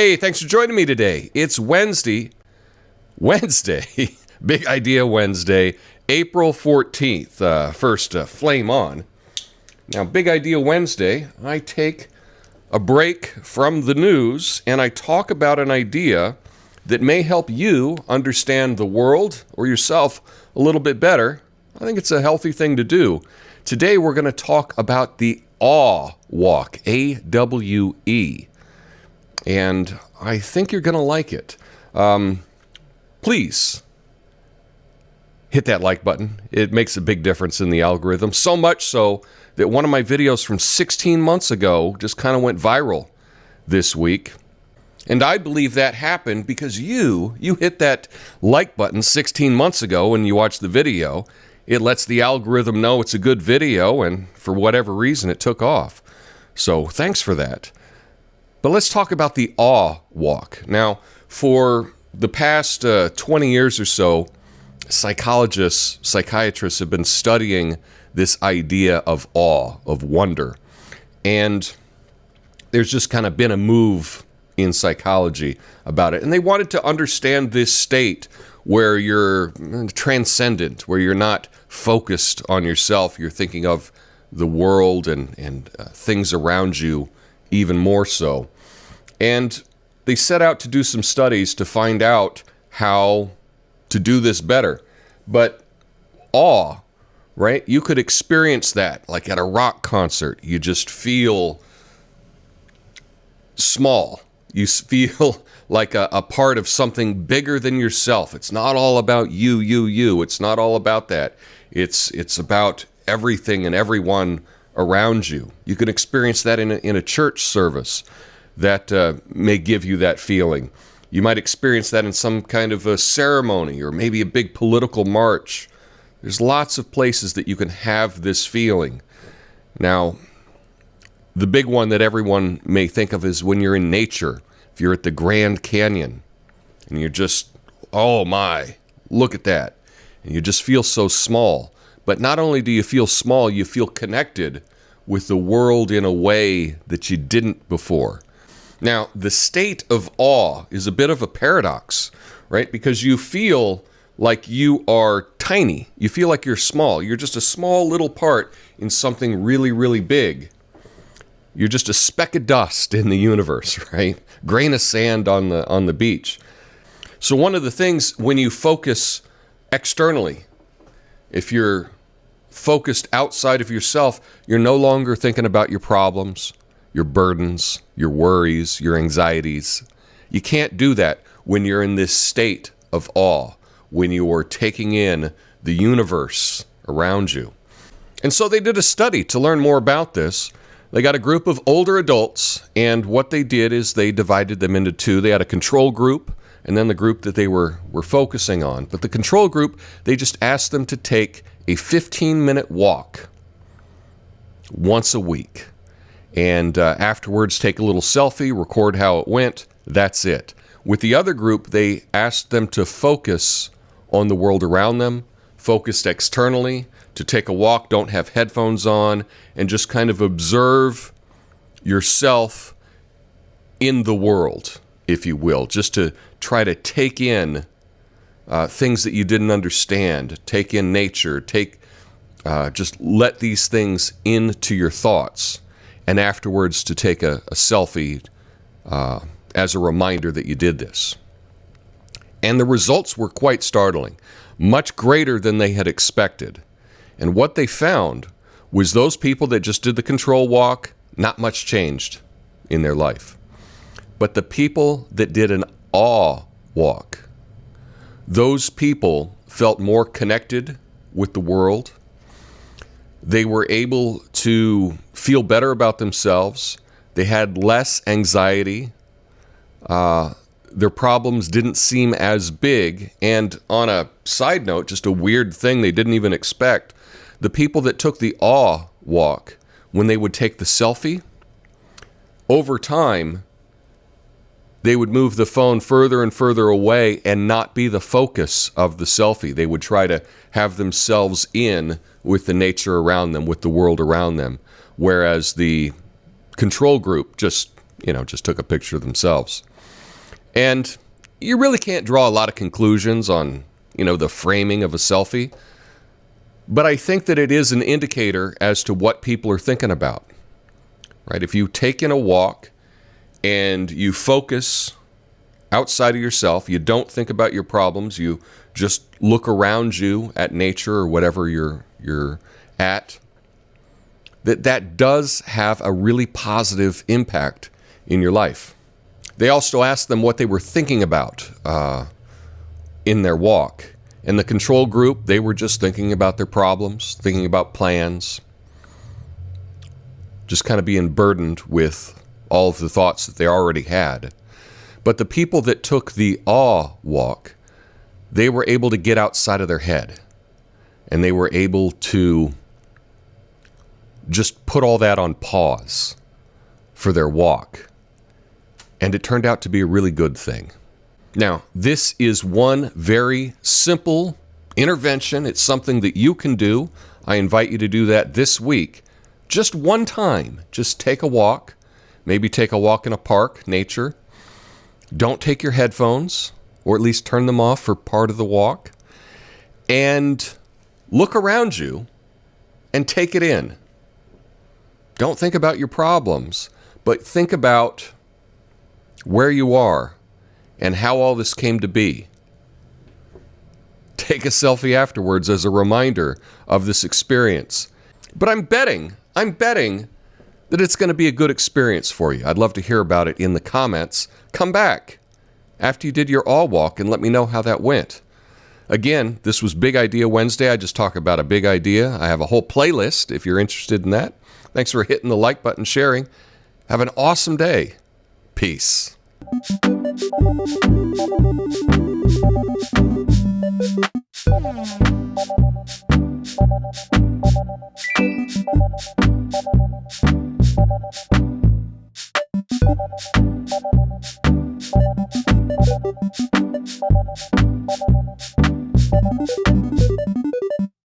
Hey, thanks for joining me today. It's Wednesday, Big Idea Wednesday, April 14th. First, flame on. Now, Big Idea Wednesday, I take a break from the news and I talk about an idea that may help you understand the world or yourself a little bit better. I think it's a healthy thing to do. Today, we're going to talk about the awe walk, A-W-E. And I think you're going to like it. Please hit that like button. It makes a big difference in the algorithm. So much so that one of my videos from 16 months ago just kind of went viral this week. And I believe that happened because you hit that like button 16 months ago when you watched the video. It lets the algorithm know it's a good video, and for whatever reason, it took off. So thanks for that. But let's talk about the awe walk. Now, for the past 20 years or so, psychiatrists have been studying this idea of awe, of wonder. And there's just kind of been a move in psychology about it. And they wanted to understand this state where you're transcendent, where you're not focused on yourself. You're thinking of the world and things around you even more so. And they set out to do some studies to find out how to do this better. But awe, right? You could experience that like at a rock concert. You just feel small. You feel like a part of something bigger than yourself. It's not all about you. It's not all about that. It's about everything and everyone around you. You can experience that in a church service that may give you that feeling. You might experience that in some kind of a ceremony or maybe a big political march. There's lots of places that you can have this feeling. Now, the big one that everyone may think of is when you're in nature. If you're at the Grand Canyon and you're just, oh my, look at that. And you just feel so small. But not only do you feel small, you feel connected with the world in a way that you didn't before. Now, the state of awe is a bit of a paradox, right? Because you feel like you are tiny. You feel like you're small. You're just a small little part in something really, really big. You're just a speck of dust in the universe, right? Grain of sand on the beach. So one of the things when you focus externally, if you're focused outside of yourself, you're no longer thinking about your problems, your burdens, your worries, your anxieties. You can't do that when you're in this state of awe, when you are taking in the universe around you. And so they did a study to learn more about this. They got a group of older adults, and what they did is they divided them into two. They had a control group, and then the group that they were focusing on. But the control group, they just asked them to take a 15-minute walk once a week. And afterwards, take a little selfie, record how it went. That's it. With the other group, they asked them to focus on the world around them, focused externally, to take a walk, don't have headphones on, and just kind of observe yourself in the world, if you will, just to try to take in things that you didn't understand, take in nature, just let these things into your thoughts, and afterwards to take a selfie as a reminder that you did this. And the results were quite startling, much greater than they had expected. And what they found was those people that just did the control walk, not much changed in their life. But the people that did an awe walk, those people felt more connected with the world. They were able to feel better about themselves. They had less anxiety. Their problems didn't seem as big. And on a side note, just a weird thing they didn't even expect, the people that took the awe walk, when they would take the selfie, over time, they would move the phone further and further away and not be the focus of the selfie. They would try to have themselves in with the nature around them, with the world around them, whereas the control group just took a picture of themselves. And you really can't draw a lot of conclusions on, the framing of a selfie. But I think that it is an indicator as to what people are thinking about, right? If you take in a walk and you focus outside of yourself, you don't think about your problems, you just look around you at nature or whatever you're at, that does have a really positive impact in your life. They also asked them what they were thinking about in their walk. In the control group, they were just thinking about their problems, thinking about plans, just kind of being burdened with all of the thoughts that they already had. But the people that took the awe walk, they were able to get outside of their head. And they were able to just put all that on pause for their walk. And it turned out to be a really good thing. Now, this is one very simple intervention. It's something that you can do. I invite you to do that this week. Just one time. Just take a walk. Maybe take a walk in a park, nature. Don't take your headphones, or at least turn them off for part of the walk. And look around you and take it in. Don't think about your problems, but think about where you are and how all this came to be. Take a selfie afterwards as a reminder of this experience. But I'm betting that it's going to be a good experience for you. I'd love to hear about it in the comments. Come back after you did your all walk and let me know how that went. Again, this was Big Idea Wednesday. I just talk about a big idea. I have a whole playlist if you're interested in that. Thanks for hitting the like button, sharing. Have an awesome day. Peace.